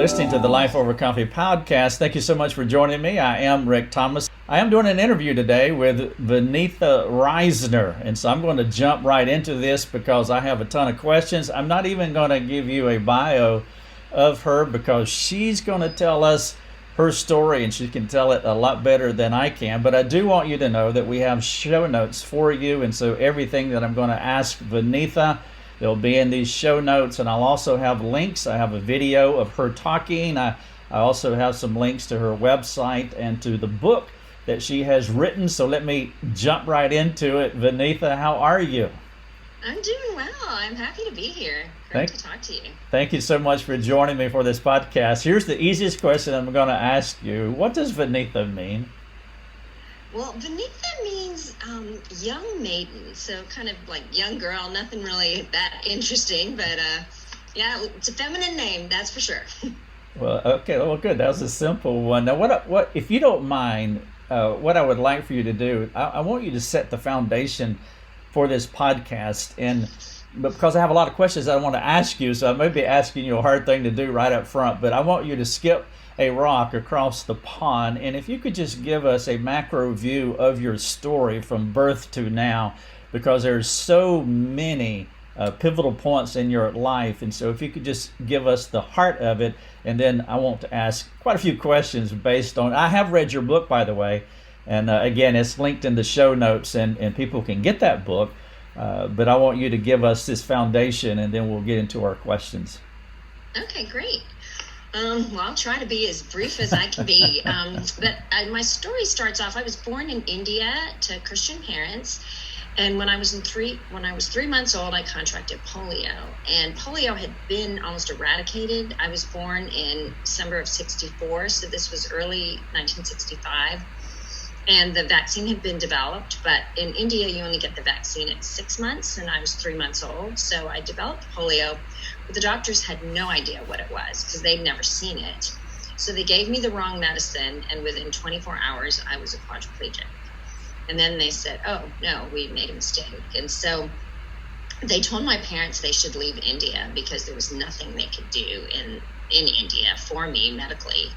listening to the Life Over Coffee podcast. Thank you so much for joining me. I am Rick Thomas. I am doing an interview today with Vaneetha Risner, and so I'm going to jump right into this because I have a ton of questions. I'm not even going to give you a bio of her because she's going to tell us her story, and she can tell it a lot better than I can. But I do want you to know that we have show notes for you, and so everything that I'm going to ask Vaneetha, they'll be in these show notes, and I'll also have links. I have a video of her talking. I also have some links to her website and to the book that she has written. So let me jump right into it. Vaneetha, how are you? I'm doing well. I'm happy to be here. Great to talk to you. Thank you so much for joining me for this podcast. Here's the easiest question I'm going to ask you. What does Vaneetha mean? Well, Vaneetha means young maiden, so kind of like young girl, nothing really that interesting, but yeah, it's a feminine name, that's for sure. Well, okay, well, good. That was a simple one. Now, what if you don't mind, what I would like for you to do, I want you to set the foundation for this podcast, but because I have a lot of questions I want to ask you, so I may be asking you a hard thing to do right up front, but I want you to skip a rock across the pond, and if you could just give us a macro view of your story from birth to now, because there's so many pivotal points in your life, and so if you could just give us the heart of it, and then I want to ask quite a few questions based on, I have read your book, by the way, and again, it's linked in the show notes, and people can get that book, but I want you to give us this foundation, and then we'll get into our questions. Okay, great. Well, I'll try to be as brief as I can be. But my story starts off, I was born in India to Christian parents. And when I was 3 months old, I contracted polio. And polio had been almost eradicated. I was born in December of 64, so this was early 1965. And the vaccine had been developed, but in India, you only get the vaccine at 6 months, and I was 3 months old. So I developed polio, but the doctors had no idea what it was because they'd never seen it. So they gave me the wrong medicine, and within 24 hours, I was a quadriplegic. And then they said, oh, no, we made a mistake. And so they told my parents they should leave India because there was nothing they could do in India for me medically.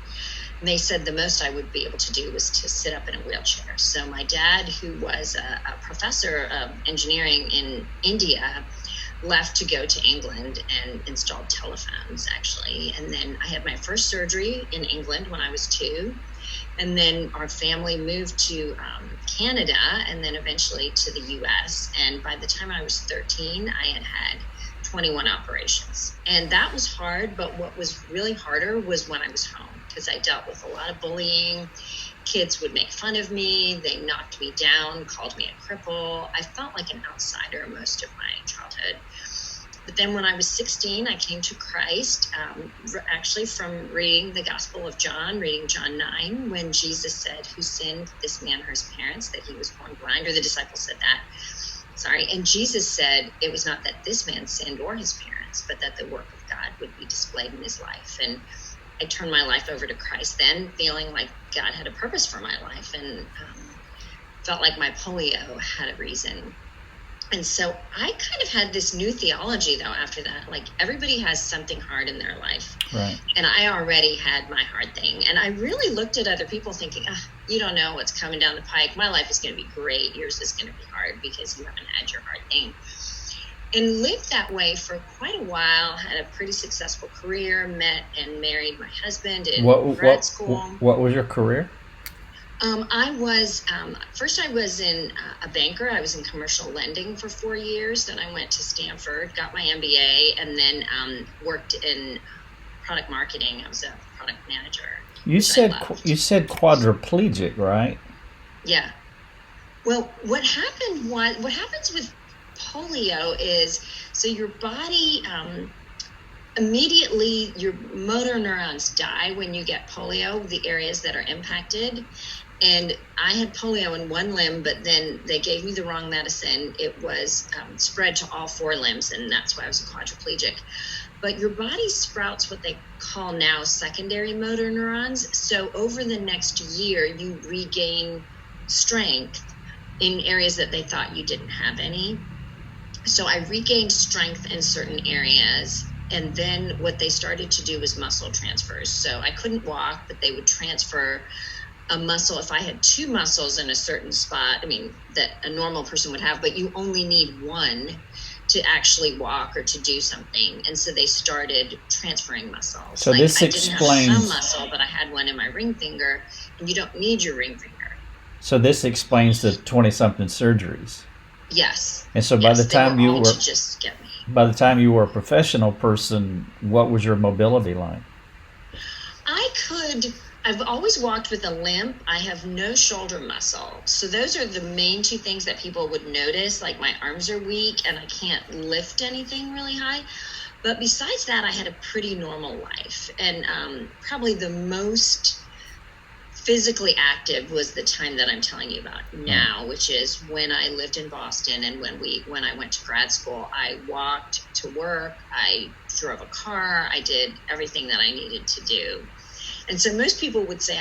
And they said the most I would be able to do was to sit up in a wheelchair. So my dad, who was a professor of engineering in India, left to go to England and installed telephones, actually. And then I had my first surgery in England when I was 2. And then our family moved to Canada and then eventually to the U.S. And by the time I was 13, I had 21 operations. And that was hard, but what was really harder was when I was home, because I dealt with a lot of bullying. Kids would make fun of me. They knocked me down, called me a cripple. I felt like an outsider most of my childhood. But then when I was 16, I came to Christ, actually from reading the Gospel of John, reading John 9, when Jesus said, who sinned, this man or his parents, that he was born blind, or the disciples said that. Sorry. And Jesus said it was not that this man sinned or his parents, but that the work of God would be displayed in his life. And I turned my life over to Christ then, feeling like God had a purpose for my life, and felt like my polio had a reason. And so I kind of had this new theology, though, after that. Like, everybody has something hard in their life. Right. And I already had my hard thing. And I really looked at other people thinking, you don't know what's coming down the pike. My life is going to be great. Yours is going to be hard because you haven't had your hard thing. And lived that way for quite a while, had a pretty successful career, met and married my husband in grad school. What was your career? First I was in a banker. I was in commercial lending for 4 years. Then I went to Stanford, got my MBA, and then worked in product marketing. I was a product manager. You said quadriplegic, right? Yeah. Well, what happens with polio is, so your body, immediately your motor neurons die when you get polio, the areas that are impacted. And I had polio in one limb, but then they gave me the wrong medicine. It was spread to all 4 limbs, and that's why I was a quadriplegic. But your body sprouts what they call now secondary motor neurons. So over the next year, you regain strength in areas that they thought you didn't have any. So I regained strength in certain areas And then what they started to do was muscle transfers. So I couldn't walk, but they would transfer a muscle. If I had two muscles in a certain spot, I mean, that a normal person would have, but you only need one to actually walk or to do something. And so they started transferring muscles. So like this I didn't have explains some muscle, but I had one in my ring finger, and you don't need your ring finger. So this explains the 20-something surgeries. Yes. And so by the time you were to just get me. by the time you were a professional person, what was your mobility like? I've always walked with a limp. I have no shoulder muscle. So those are the main two things that people would notice. Like my arms are weak and I can't lift anything really high. But besides that, I had a pretty normal life. And probably the most physically active was the time that I'm telling you about now, which is when I lived in Boston, and when I went to grad school. I walked to work, I drove a car, I did everything that I needed to do. And so most people would say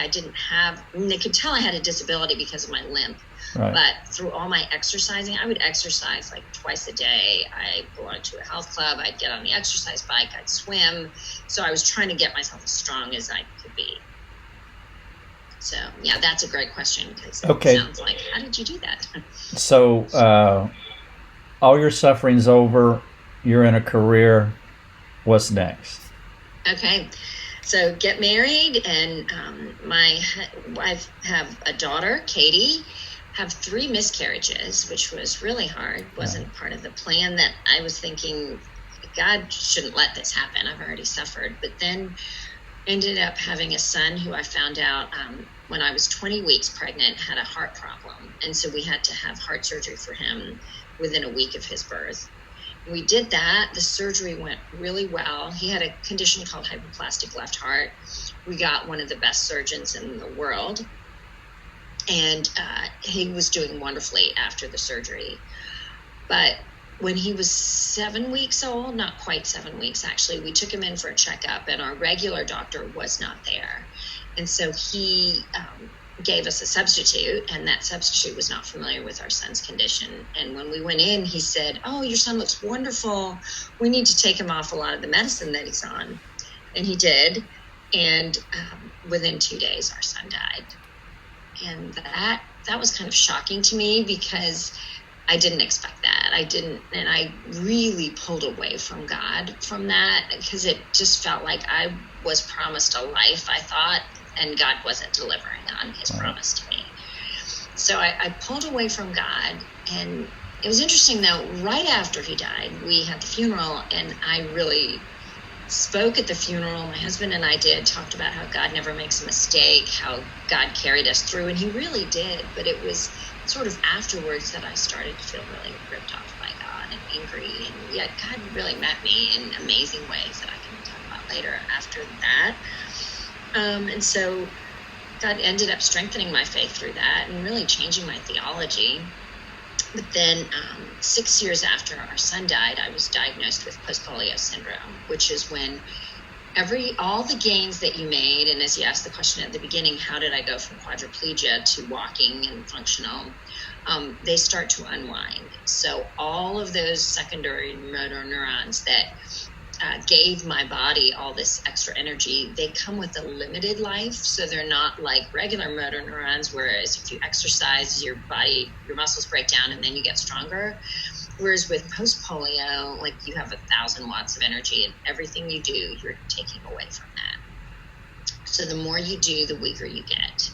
they could tell I had a disability because of my limp. Right. But through all my exercising, I would exercise like twice a day. I belonged to a health club. I'd get on the exercise bike. I'd swim. So I was trying to get myself as strong as I could be. So, yeah, that's a great question, because it sounds like, how did you do that? So all your suffering's over. You're in a career. What's next? Okay. So get married, and my wife have a daughter, Katie, have 3 miscarriages, which was really hard. Wasn't part of the plan. That I was thinking, God shouldn't let this happen. I've already suffered. But then ended up having a son who I found out when I was 20 weeks pregnant had a heart problem. And so we had to have heart surgery for him within a week of his birth. We did that. The surgery went really well. He had a condition called hypoplastic left heart. We got one of the best surgeons in the world. And he was doing wonderfully after the surgery. But when he was 7 weeks old, not quite 7 weeks actually, we took him in for a checkup, and our regular doctor was not there. And so he gave us a substitute, and that substitute was not familiar with our son's condition. And when we went in, he said, "Oh, your son looks wonderful. We need to take him off a lot of the medicine that he's on." And he did. And within 2 days, our son died. And that was kind of shocking to me, because I didn't expect that. And I really pulled away from God from that, because it just felt like I was promised a life, I thought, and God wasn't delivering on his promise to me. So I pulled away from God. And it was interesting, though, right after he died, we had the funeral, and I really spoke at the funeral. My husband and I talked about how God never makes a mistake, how God carried us through, and he really did. But it was sort of afterwards that I started to feel really ripped off by God and angry. And yet God really met me in amazing ways that I can talk about later after that. And so God ended up strengthening my faith through that and really changing my theology. But then 6 years after our son died, I was diagnosed with post-polio syndrome, which is when all the gains that you made, and as you asked the question at the beginning, how did I go from quadriplegia to walking and functional, they start to unwind. So all of those secondary motor neurons that gave my body all this extra energy, they come with a limited life. So they're not like regular motor neurons, whereas if you exercise, your muscles break down and then you get stronger. Whereas with post-polio, like, you have 1,000 watts of energy, and everything you do, you're taking away from that. So the more you do, the weaker you get.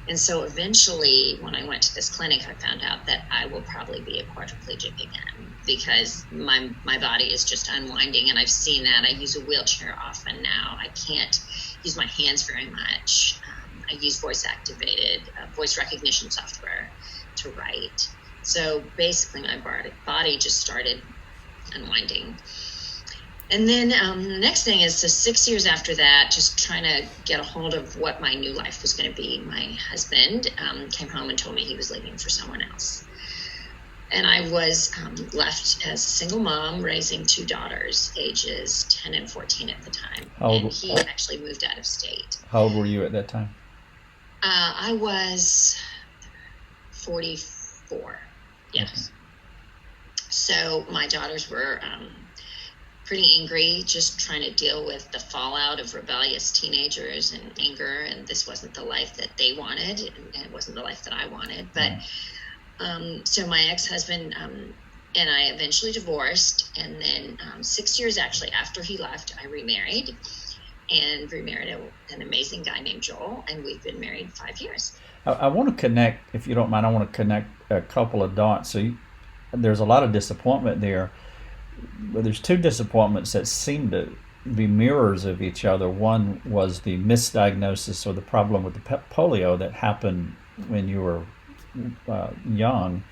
And so eventually, when I went to this clinic, I found out that I will probably be a quadriplegic again, because my body is just unwinding. And I've seen that. I use a wheelchair often now. I can't use my hands very much. I use voice-activated voice recognition software to write. So basically, my body just started unwinding. And then the next thing is, so 6 years after that, just trying to get a hold of what my new life was going to be. My husband came home and told me he was leaving for someone else. And I was left as a single mom raising 2 daughters, ages 10 and 14 at the time. And he actually moved out of state. How old were you at that time? I was 44. Yes. Okay. So my daughters were pretty angry, just trying to deal with the fallout of rebellious teenagers and anger. And this wasn't the life that they wanted, and it wasn't the life that I wanted. But so my ex-husband and I eventually divorced. And then 6 years actually after he left, I remarried an amazing guy named Joel. And we've been married 5 years. I want to connect, if you don't mind, I want to connect a couple of dots. So there's a lot of disappointment there. But there's two disappointments that seem to be mirrors of each other. One was the misdiagnosis or the problem with the polio that happened when you were young.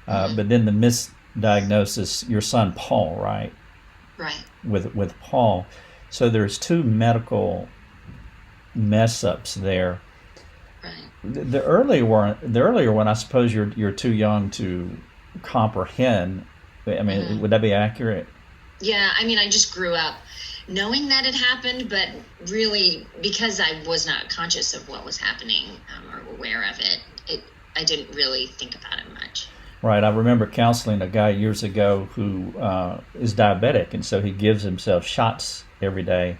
But then the misdiagnosis, your son Paul, right? Right. With Paul. So there's two medical mess ups there. Right. The earlier one, I suppose you're too young to comprehend. I mean, would that be accurate? Yeah, I mean, I just grew up knowing that it happened, but really because I was not conscious of what was happening or aware of it, I didn't really think about it much. Right. I remember counseling a guy years ago who is diabetic, and so he gives himself shots every day.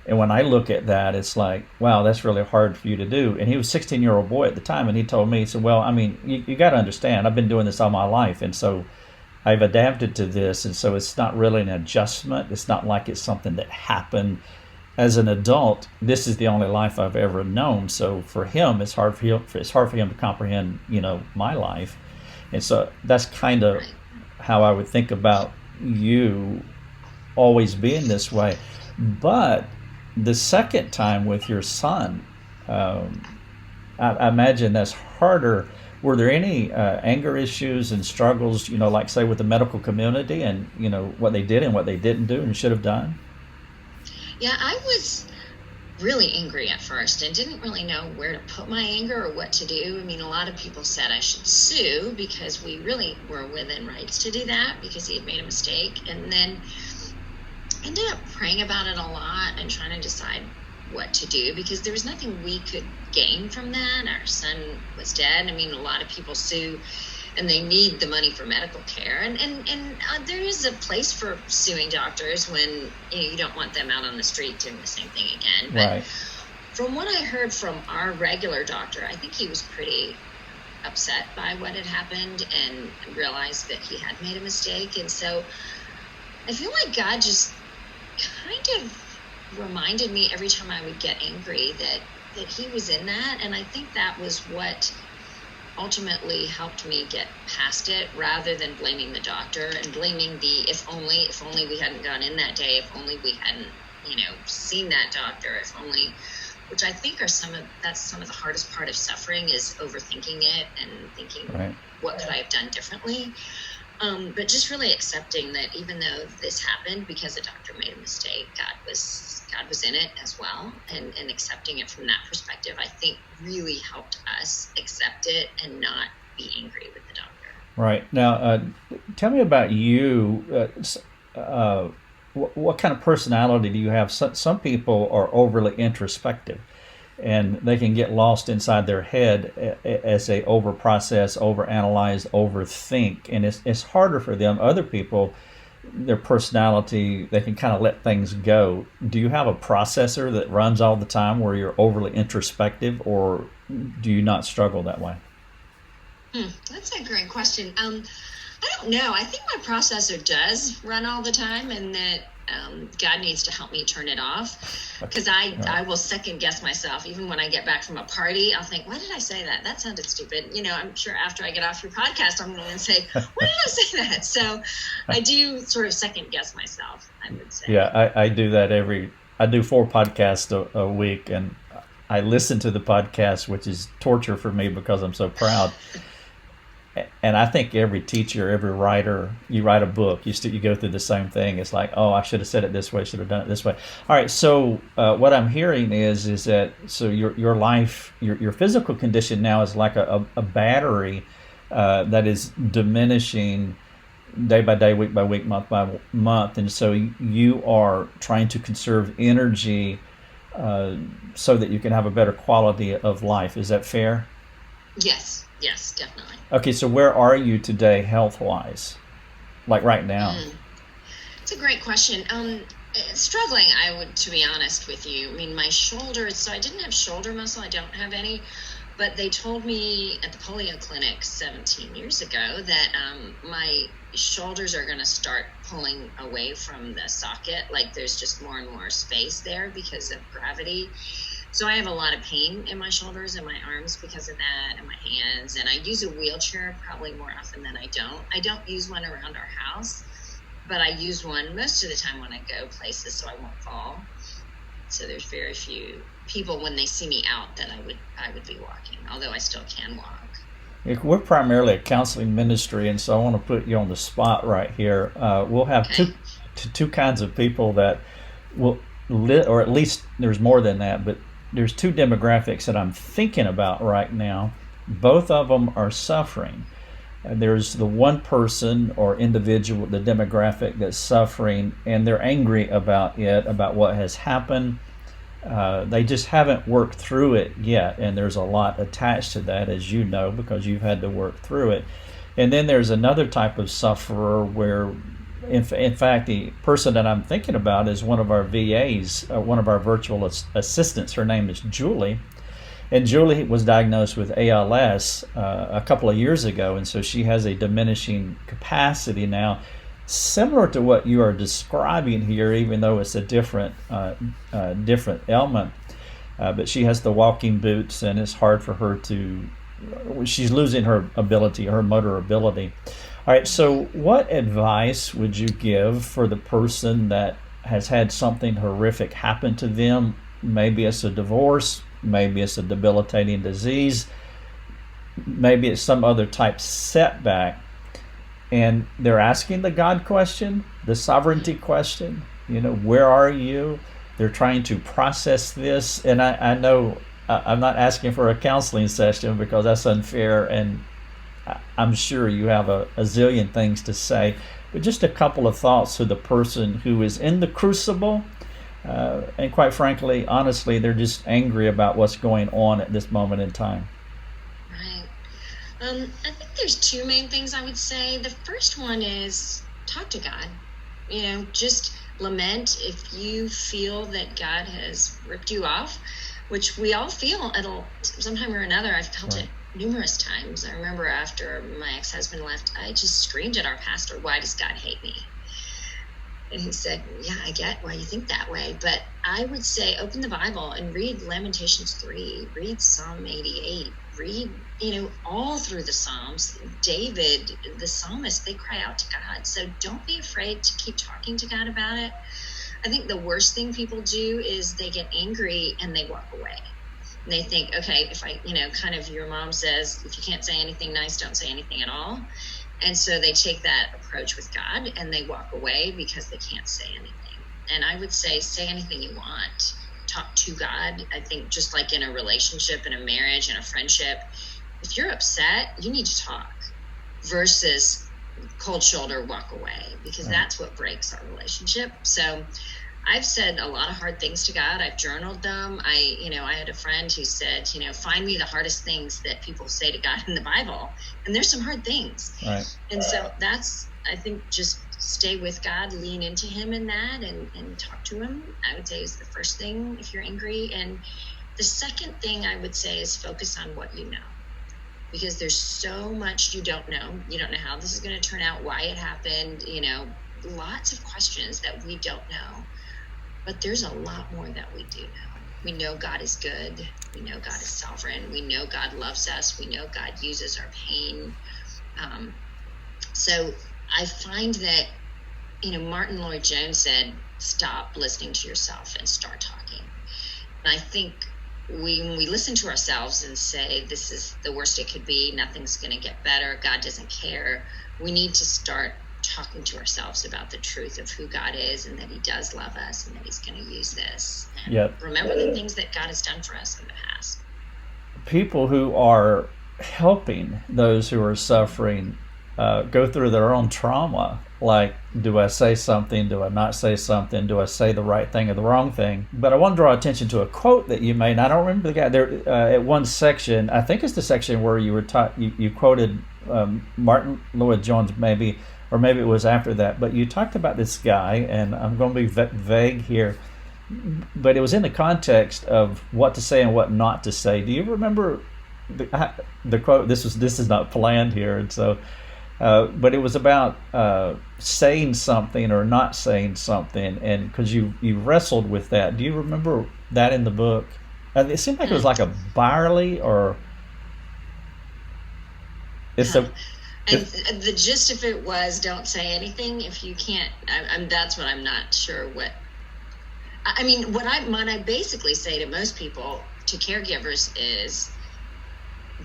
And when I look at that, it's like, wow, that's really hard for you to do. And he was a 16-year-old boy at the time, and he told me, he said, well, I mean, you got to understand, I've been doing this all my life, and so I've adapted to this, and so it's not really an adjustment. It's not like it's something that happened as an adult. This is the only life I've ever known. So for him, it's hard for him to comprehend, my life. And so that's kind of how I would think about you always being this way. But the second time with your son, I imagine that's harder. Were there any anger issues and struggles, like say with the medical community and, what they did and what they didn't do and should have done? Yeah, I was really angry at first and didn't really know where to put my anger or what to do. I mean, a lot of people said I should sue because we really were within rights to do that because he had made a mistake. And then ended up praying about it a lot and trying to decide what to do because there was nothing we could gain from that. Our son was dead. I mean, a lot of people sue and they need the money for medical care. And there is a place for suing doctors when you don't want them out on the street doing the same thing again. But right. From what I heard from our regular doctor, I think he was pretty upset by what had happened and realized that he had made a mistake. And so I feel like God just kind of reminded me every time I would get angry that he was in that. And I think that was what ultimately helped me get past it rather than blaming the doctor and blaming the if only we hadn't gone in that day, if only we hadn't seen that doctor, if only, which I think that's some of the hardest part of suffering is overthinking it and thinking what could I have done differently. But just really accepting that even though this happened because the doctor made a mistake, God was in it as well, and accepting it from that perspective, I think really helped us accept it and not be angry with the doctor. Right. Now, tell me about you. What kind of personality do you have? Some people are overly introspective, and they can get lost inside their head as they overprocess, overanalyze, overthink, and it's harder for them. Other people, their personality, they can kind of let things go. Do you have a processor that runs all the time where you're overly introspective, or do you not struggle that way? That's a great question. I don't know. I think my processor does run all the time, and that God needs to help me turn it off because I will second guess myself. Even when I get back from a party, I'll think, why did I say that? That sounded stupid. I'm sure after I get off your podcast, I'm going to say, why did I say that? So I do sort of second guess myself, I would say. Yeah, I do that I do 4 podcasts a week, and I listen to the podcast, which is torture for me because I'm so proud. And I think every teacher, every writer, you write a book, you go through the same thing. It's like, oh, I should have said it this way, should have done it this way. All right, so what I'm hearing is that so your life, your physical condition now is like a battery that is diminishing day by day, week by week, month by month, and so you are trying to conserve energy so that you can have a better quality of life. Is that fair? Yes, definitely. Okay, so where are you today health-wise, like right now? It's a great question. Struggling, to be honest with you. I mean, my shoulders, so I didn't have shoulder muscle. I don't have any, but they told me at the polio clinic 17 years ago that my shoulders are going to start pulling away from the socket. Like there's just more and more space there because of gravity. So I have a lot of pain in my shoulders and my arms because of that, and my hands. And I use a wheelchair probably more often than I don't. I don't use one around our house, but I use one most of the time when I go places so I won't fall. So there's very few people when they see me out that I would be walking, although I still can walk. We're primarily a counseling ministry, and so I want to put you on the spot right here. We'll have two kinds of people that will, or at least there's more than that, but there's two demographics that I'm thinking about right now. Both of them are suffering. There's the one person or individual, the demographic that's suffering, and they're angry about it, about what has happened. They just haven't worked through it yet, and there's a lot attached to that, as you know, because you've had to work through it. And then there's another type of sufferer where, in fact, the person that I'm thinking about is one of our VAs, one of our virtual assistants. Her name is Julie. And Julie was diagnosed with ALS a couple of years ago, and so she has a diminishing capacity now, similar to what you are describing here, even though it's a different ailment. But she has the walking boots, and it's hard for her she's losing her ability, her motor ability. All right, so what advice would you give for the person that has had something horrific happen to them? Maybe it's a divorce, maybe it's a debilitating disease, maybe it's some other type setback, and they're asking the God question, the sovereignty question, where are you? They're trying to process this, and I know I'm not asking for a counseling session because that's unfair, and I'm sure you have a zillion things to say, but just a couple of thoughts to the person who is in the crucible, and quite frankly, honestly, they're just angry about what's going on at this moment in time. Right. I think there's two main things I would say. The first one is talk to God. Just lament if you feel that God has ripped you off, which we all feel at sometime or another. I've felt it numerous times. I remember after my ex-husband left, I just screamed at our pastor, "Why does God hate me?" And he said, "Yeah, I get why you think that way." But I would say open the Bible and read Lamentations 3, read Psalm 88, read, all through the Psalms. David, the psalmist, they cry out to God. So don't be afraid to keep talking to God about it. I think the worst thing people do is they get angry and they walk away. And they think, okay, if I, kind of your mom says, if you can't say anything nice, don't say anything at all. And so they take that approach with God and they walk away because they can't say anything. And I would say anything you want. Talk to God. I think just like in a relationship, in a marriage, in a friendship, if you're upset, you need to talk versus cold shoulder, walk away, because that's what breaks our relationship. So I've said a lot of hard things to God. I've journaled them. I had a friend who said, find me the hardest things that people say to God in the Bible. And there's some hard things. Right. And so that's, I think, just stay with God, lean into him in that and talk to him, I would say is the first thing if you're angry. And the second thing I would say is focus on what you know. Because there's so much you don't know. You don't know how this is going to turn out, why it happened, lots of questions that we don't know. But there's a lot more that we do know. We know God is good. We know God is sovereign. We know God loves us. We know God uses our pain. So I find that, Martin Lloyd-Jones said, stop listening to yourself and start talking. And I think when we listen to ourselves and say, this is the worst it could be, nothing's going to get better, God doesn't care, we need to start talking to ourselves about the truth of who God is and that he does love us and that he's going to use this. And remember the things that God has done for us in the past. People who are helping those who are suffering go through their own trauma. Like, do I say something? Do I not say something? Do I say the right thing or the wrong thing? But I want to draw attention to a quote that you made. And I don't remember the guy there at one section. I think it's the section where you were you quoted Martin Lloyd-Jones maybe, or maybe it was after that. But you talked about this guy, and I'm going to be vague here, but it was in the context of what to say and what not to say. Do you remember the quote? This is not planned here, and so. But it was about saying something or not saying something, and because you wrestled with that. Do you remember that in the book? It seemed like it was like a Byerly or. It's a. And the gist of it was, don't say anything if you can't. That's what I'm not sure what. I mean, what I basically say to most people, to caregivers, is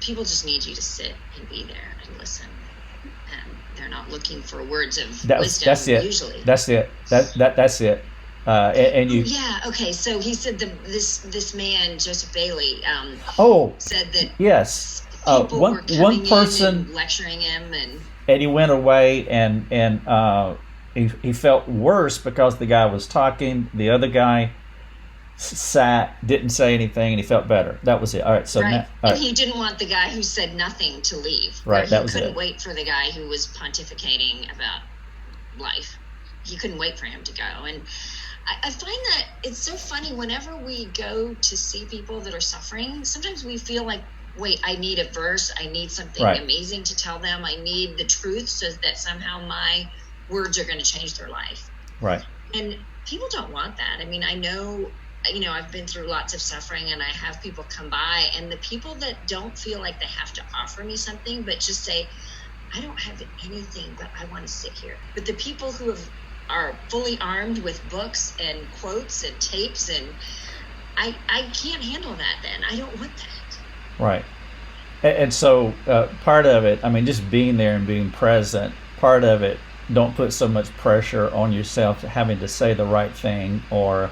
people just need you to sit and be there and listen. They're not looking for words of wisdom. That's it. Usually, that's it. That's it. And you. Yeah. Okay. So he said this man Joseph Bailey. Said that. Yes. One person in and lecturing him, and he went away, and he felt worse because the guy was talking. The other guy sat, didn't say anything, and he felt better. That was it. All right. So right. Now, and he didn't want the guy who said nothing to leave. Right. That was it. He couldn't wait for the guy who was pontificating about life. He couldn't wait for him to go. And I find that it's so funny whenever we go to see people that are suffering. Sometimes we feel like, wait, I need a verse. I need something amazing to tell them. I need the truth so that somehow my words are going to change their life. Right. And people don't want that. I mean, I know, I've been through lots of suffering, and I have people come by, and the people that don't feel like they have to offer me something, but just say, I don't have anything, but I want to sit here. But the people who are fully armed with books and quotes and tapes, and I can't handle that then. I don't want that. Right. And so part of it, I mean, just being there and being present, part of it, don't put so much pressure on yourself having to say the right thing, or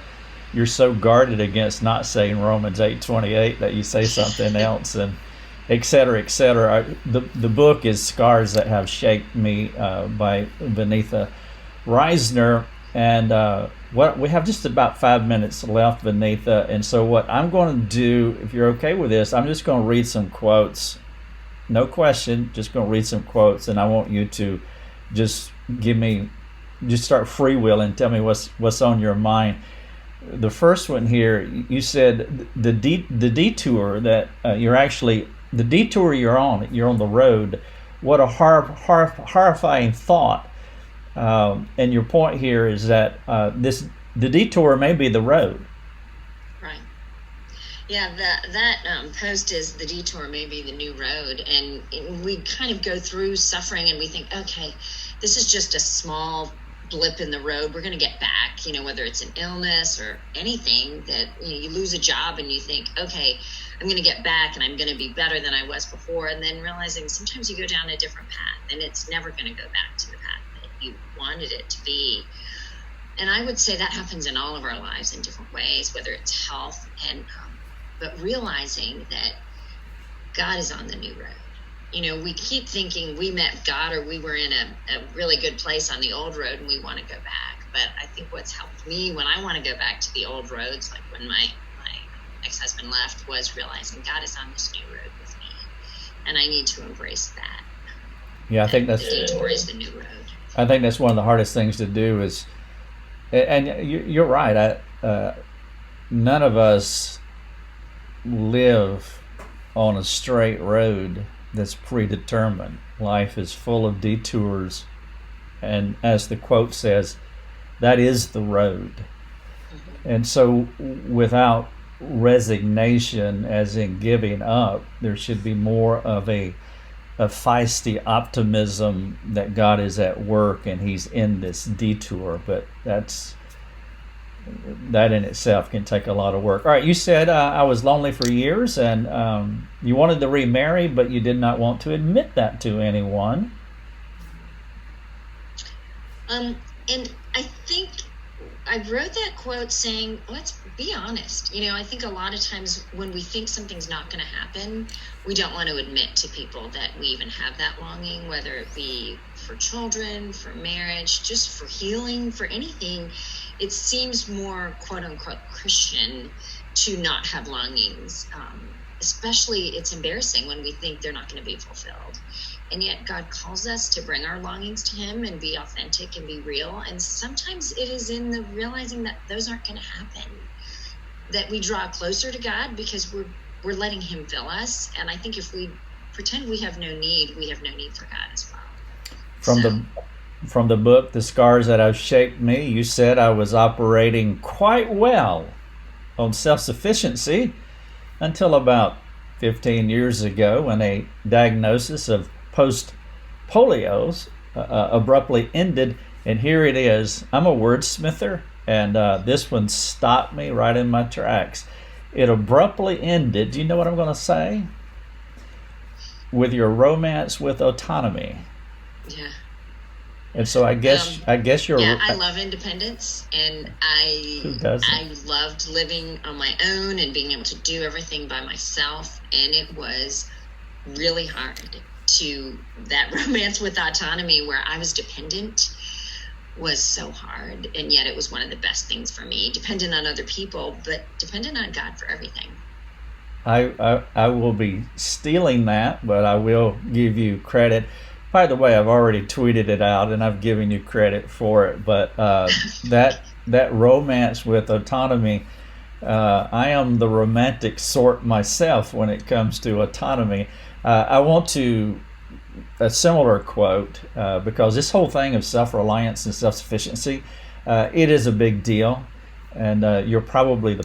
you're so guarded against not saying Romans 8:28 that you say something else, and et cetera, et cetera. The book is Scars That Have Shaped Me by Vaneetha Risner. And we have just about 5 minutes left, Vaneetha. And so what I'm going to do, if you're okay with this, I'm just going to read some quotes. No question, just going to read some quotes, and I want you to just start freewheeling, tell me what's on your mind. The first one here, you said the detour that the detour you're on the road. What a horrifying thought. And your point here is that the detour may be the road. Right. Yeah, that post is the detour may be the new road. And we kind of go through suffering and we think, okay, this is just a small blip in the road. We're going to get back, whether it's an illness or anything that you lose a job and you think, okay, I'm going to get back and I'm going to be better than I was before. And then realizing sometimes you go down a different path and it's never going to go back to the path that you wanted it to be. And I would say that happens in all of our lives in different ways, whether it's health but realizing that God is on the new road. We keep thinking we met God or we were in a really good place on the old road and we want to go back. But I think what's helped me when I want to go back to the old roads, like when my ex-husband left, was realizing God is on this new road with me. And I need to embrace that. Yeah, I think that's... The detour is the new road. I think that's one of the hardest things to do is... And you're right. None of us live on a straight road that's predetermined. Life is full of detours, and as the quote says, that is the road. And so without resignation, as in giving up, there should be more of a feisty optimism that God is at work and he's in this detour. But that in itself can take a lot of work. All right, you said I was lonely for years, and you wanted to remarry, but you did not want to admit that to anyone. And I think I wrote that quote saying, let's be honest. I think a lot of times when we think something's not going to happen, we don't want to admit to people that we even have that longing, whether it be for children, for marriage, just for healing, for anything. It seems more quote unquote Christian to not have longings. Especially it's embarrassing when we think they're not going to be fulfilled. And yet God calls us to bring our longings to him and be authentic and be real. And sometimes it is in the realizing that those aren't going to happen, that we draw closer to God because we're letting him fill us. And I think if we pretend we have no need, we have no need for God as well. From the book, The Scars That Have Shaped Me, you said I was operating quite well on self-sufficiency until about 15 years ago when a diagnosis of post-polio abruptly ended. And here it is. I'm a wordsmither, and this one stopped me right in my tracks. It abruptly ended. Do you know what I'm going to say? With your romance with autonomy. Yeah. And so I guess you're. Yeah, I love independence, and I loved living on my own and being able to do everything by myself. And it was really hard that romance with autonomy where I was dependent was so hard. And yet it was one of the best things for me, dependent on other people, but dependent on God for everything. I will be stealing that, but I will give you credit. By the way, I've already tweeted it out and I've given you credit for it, but that romance with autonomy, I am the romantic sort myself when it comes to autonomy. I want a similar quote, because this whole thing of self-reliance and self-sufficiency, it is a big deal, and you're probably the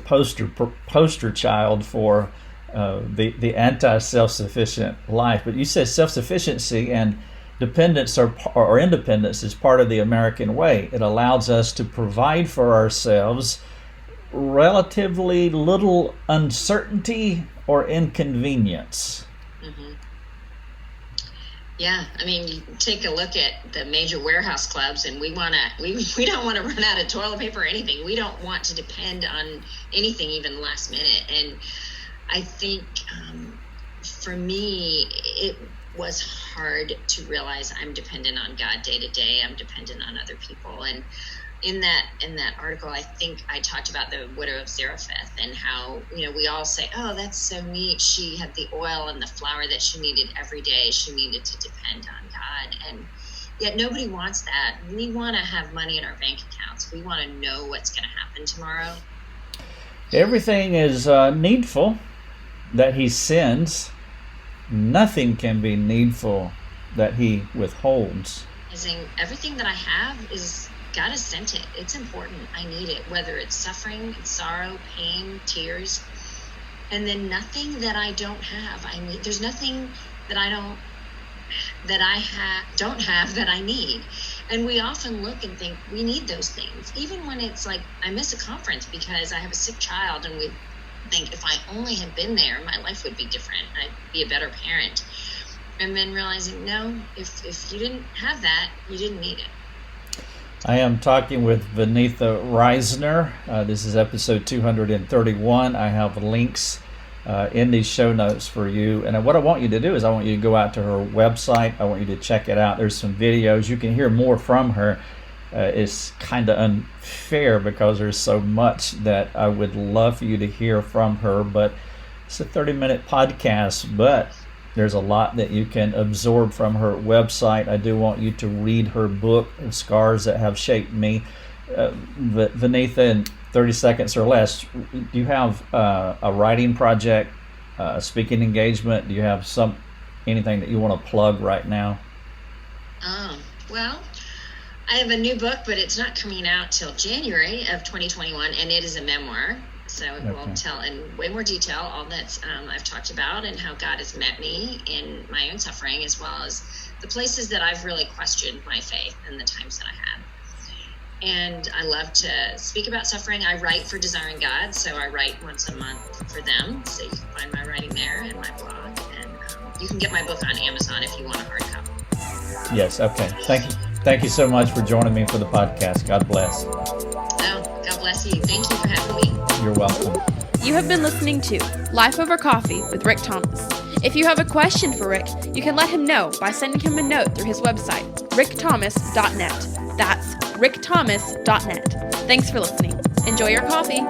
poster child for the anti-self-sufficient life. But you said self-sufficiency and dependence or independence is part of the American way. It allows us to provide for ourselves relatively little uncertainty or inconvenience. Mm-hmm. Yeah, I mean, you take a look at the major warehouse clubs, and we don't want to run out of toilet paper or anything. We don't want to depend on anything, even last minute. And I think for me, it was hard to realize I'm dependent on God day to day. I'm dependent on other people. And in that article, I think I talked about the widow of Zarephath and how, we all say, oh, that's so neat. She had the oil and the flour that she needed every day. She needed to depend on God. And yet nobody wants that. We want to have money in our bank accounts. We want to know what's going to happen tomorrow. Everything is needful that he sends. Nothing can be needful that he withholds. Everything that I have is God has sent it. It's important. I need it, whether it's suffering, sorrow, pain, tears. And then nothing that I don't have, I need. There's nothing that I don't have that I need. And we often look and think we need those things. Even when it's like I miss a conference because I have a sick child, and we think if I only had been there, my life would be different. I'd be a better parent. And then realizing, no, if you didn't have that, you didn't need it. I am talking with Vaneetha Risner. This is episode 231. I have links in these show notes for you. And what I want you to do is I want you to go out to her website. I want you to check it out. There's some videos. You can hear more from her. It's kind of unfair because there's so much that I would love for you to hear from her. But it's a 30-minute podcast, but there's a lot that you can absorb from her website. I do want you to read her book, Scars That Have Shaped Me. Vaneetha, in 30 seconds or less, do you have a writing project, a speaking engagement? Do you have anything that you want to plug right now? Well, I have a new book, but it's not coming out till January of 2021, and it is a memoir. So it will tell in way more detail all that I've talked about and how God has met me in my own suffering, as well as the places that I've really questioned my faith and the times that I have. And I love to speak about suffering. I write for Desiring God, so I write once a month for them. So you can find my writing there and my blog. And you can get my book on Amazon if you want a hard copy. Yes, okay. Thank you so much for joining me for the podcast. God bless. Oh, God bless you. Thank you for having me. You're welcome. You have been listening to Life Over Coffee with Rick Thomas. If you have a question for Rick, you can let him know by sending him a note through his website, rickthomas.net. That's rickthomas.net. Thanks for listening. Enjoy your coffee.